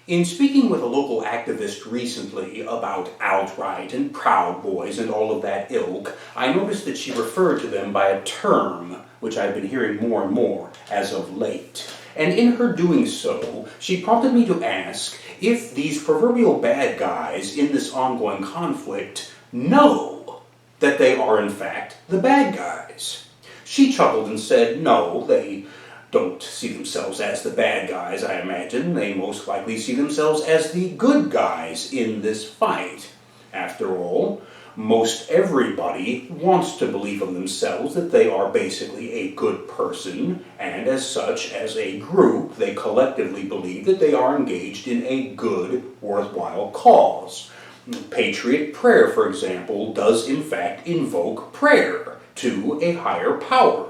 In speaking with a local activist recently about alt-right and Proud Boys and all of that ilk, I noticed that she referred to them by a term which I've been hearing more and more as of late. And in her doing so, she prompted me to ask if these proverbial bad guys in this ongoing conflict know that they are in fact the bad guys. She chuckled and said, no, they don't see themselves as the bad guys, I imagine. They most likely see themselves as the good guys in this fight. After all, most everybody wants to believe of themselves that they are basically a good person, and as such, as a group, they collectively believe that they are engaged in a good, worthwhile cause. Patriot prayer, for example, does in fact invoke prayer to a higher power,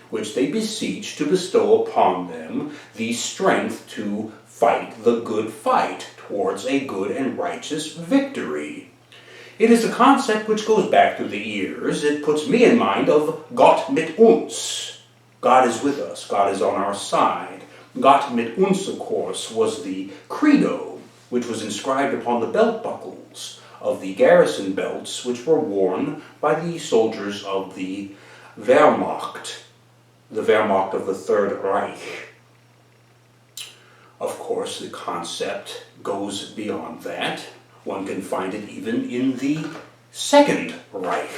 which they beseech to bestow upon them the strength to fight the good fight towards a good and righteous victory. It is a concept which goes back through the years. It puts me in mind of Gott mit uns. God is with us. God is on our side. Gott mit uns, of course, was the credo which was inscribed upon the belt buckles of the garrison belts which were worn by the soldiers of the Wehrmacht of the Third Reich. Of course, the concept goes beyond that. One can find it even in the Second Reich,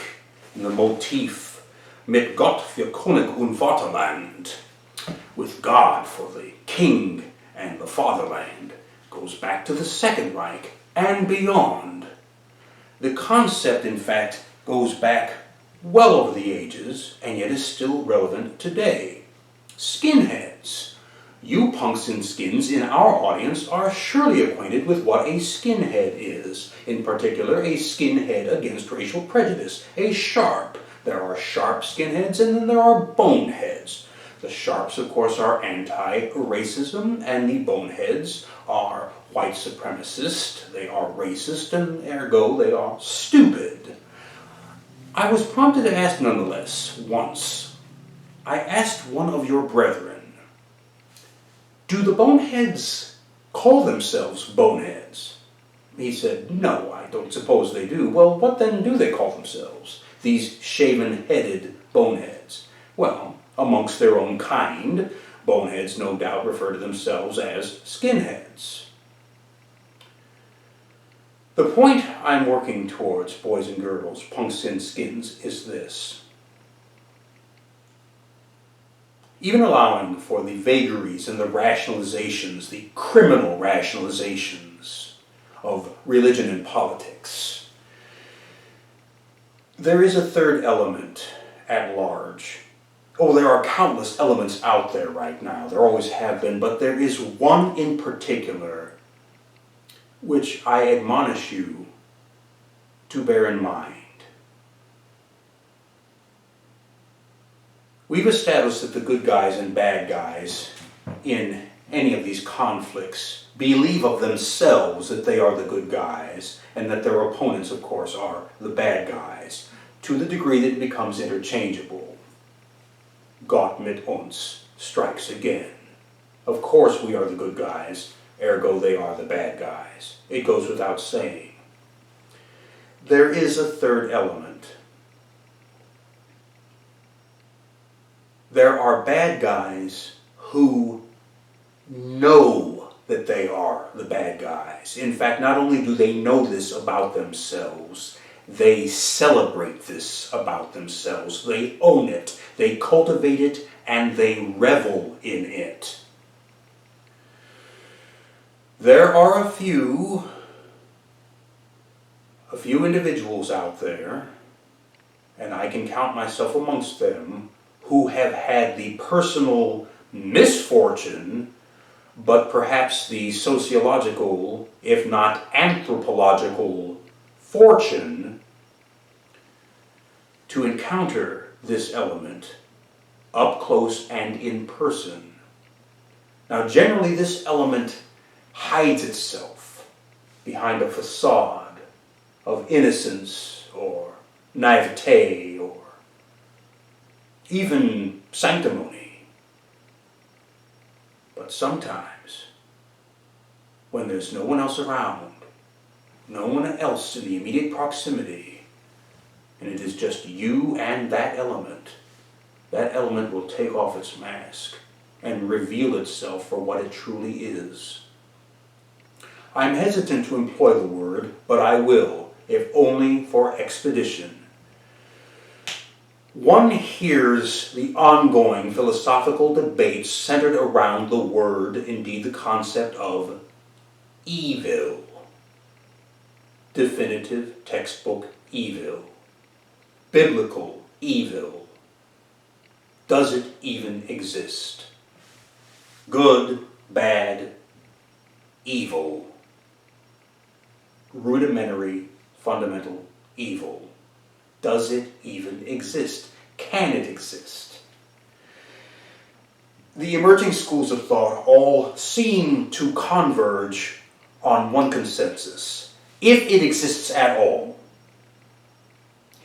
in the motif mit Gott für König und Vaterland, with God for the king and the fatherland. Goes back to the Second Reich and beyond. The concept, in fact, goes back well over the ages, and yet is still relevant today. Skinheads. You punks in skins in our audience are surely acquainted with what a skinhead is. In particular, a skinhead against racial prejudice. A sharp. There are sharp skinheads and then there are boneheads. The sharps, of course, are anti-racism, and the boneheads are white supremacist. They are racist, and ergo they are stupid. I was prompted to ask nonetheless, once. I asked one of your brethren, do the boneheads call themselves boneheads? He said, no, I don't suppose they do. Well, what then do they call themselves, these shaven-headed boneheads? Well, amongst their own kind, boneheads no doubt refer to themselves as skinheads. The point I'm working towards, boys and girls, punks in skins, is this. Even allowing for the vagaries and the rationalizations, the criminal rationalizations of religion and politics, there is a third element at large. Oh, there are countless elements out there right now. There always have been, but there is one in particular which I admonish you to bear in mind. We've established that the good guys and bad guys in any of these conflicts believe of themselves that they are the good guys, and that their opponents, of course, are the bad guys, to the degree that it becomes interchangeable. Gott mit uns strikes again. Of course we are the good guys, ergo they are the bad guys. It goes without saying. There is a third element. There are bad guys who know that they are the bad guys. In fact, not only do they know this about themselves, they celebrate this about themselves. They own it, they cultivate it, and they revel in it. There are a few individuals out there, and I can count myself amongst them, who have had the personal misfortune, but perhaps the sociological, if not anthropological, fortune to encounter this element up close and in person. Now, generally this element hides itself behind a facade of innocence or naivete or even sanctimony. But sometimes when there's no one else around, no one else in the immediate proximity, and it is just you and that element will take off its mask and reveal itself for what it truly is. I'm hesitant to employ the word, but I will, if only for expedition. One hears the ongoing philosophical debates centered around the word, indeed the concept of evil. Definitive textbook evil. Biblical evil. Does it even exist? Good, bad, evil. Rudimentary, fundamental evil. Does it even exist? Can it exist? The emerging schools of thought all seem to converge on one consensus. If it exists at all,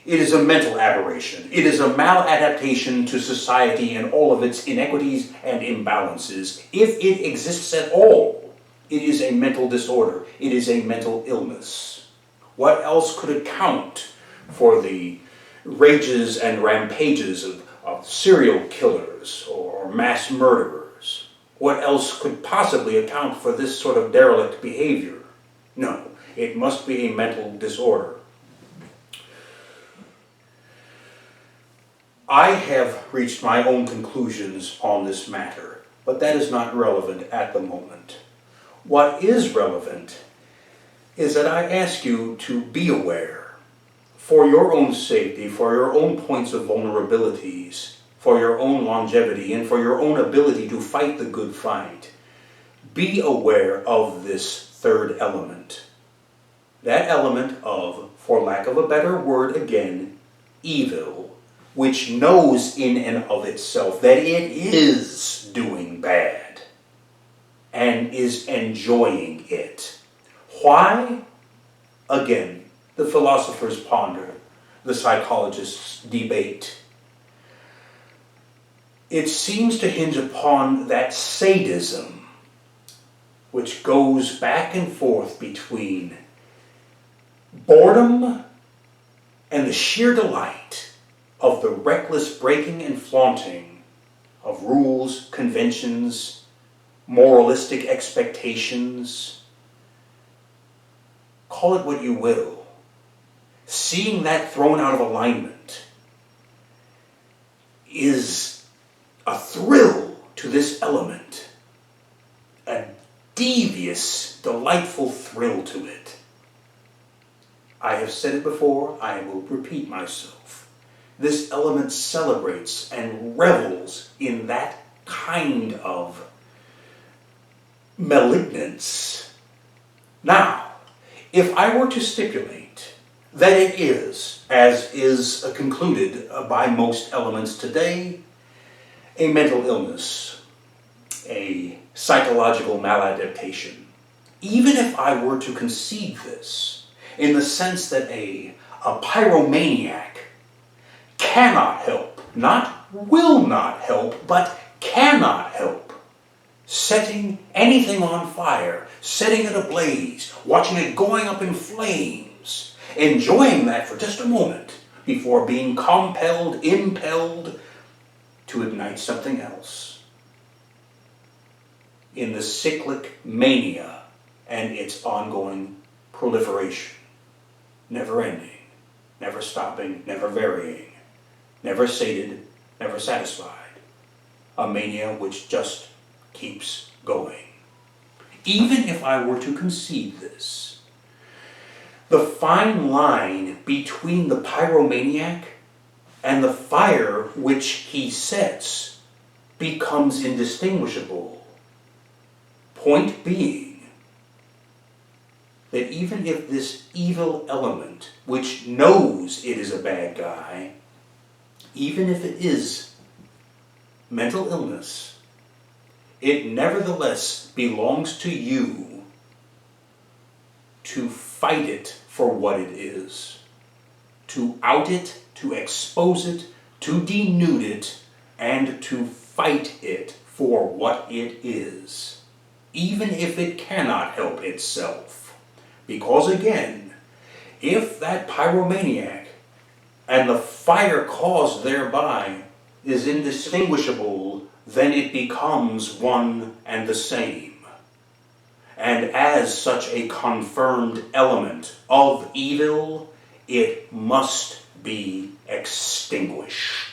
it is a mental aberration. It is a maladaptation to society and all of its inequities and imbalances. If it exists at all, it is a mental disorder. It is a mental illness. What else could account for the rages and rampages of serial killers or mass murderers? What else could possibly account for this sort of derelict behavior? No, it must be a mental disorder. I have reached my own conclusions on this matter, but that is not relevant at the moment. What is relevant is that I ask you to be aware, for your own safety, for your own points of vulnerabilities, for your own longevity, and for your own ability to fight the good fight. Be aware of this third element. That element of, for lack of a better word again, evil, which knows in and of itself that it is doing bad and is enjoying it. Why? Again, the philosophers ponder, the psychologists debate. It seems to hinge upon that sadism which goes back and forth between boredom and the sheer delight of the reckless breaking and flaunting of rules, conventions, moralistic expectations. Call it what you will. Seeing that thrown out of alignment is a thrill to this element, a devious, delightful thrill to it. I have said it before, I will repeat myself. This element celebrates and revels in that kind of malignance. Now, if I were to stipulate that it is, as is concluded by most elements today, a mental illness, a psychological maladaptation, even if I were to concede this, in the sense that a pyromaniac cannot help, not will not help, but cannot help, setting anything on fire, setting it ablaze, watching it going up in flames, enjoying that for just a moment before being compelled, impelled to ignite something else. In the cyclic mania and its ongoing proliferation, never ending, never stopping, never varying, never sated, never satisfied. A mania which just keeps going. Even if I were to concede this, the fine line between the pyromaniac and the fire which he sets becomes indistinguishable. Point being that even if this evil element, which knows it is a bad guy, even if it is mental illness, it nevertheless belongs to you to fight it for what it is, to out it, to expose it, to denude it, and to fight it for what it is. even if it cannot help itself. Because again, if that pyromaniac and the fire caused thereby is indistinguishable, then it becomes one and the same. And as such a confirmed element of evil, it must be extinguished.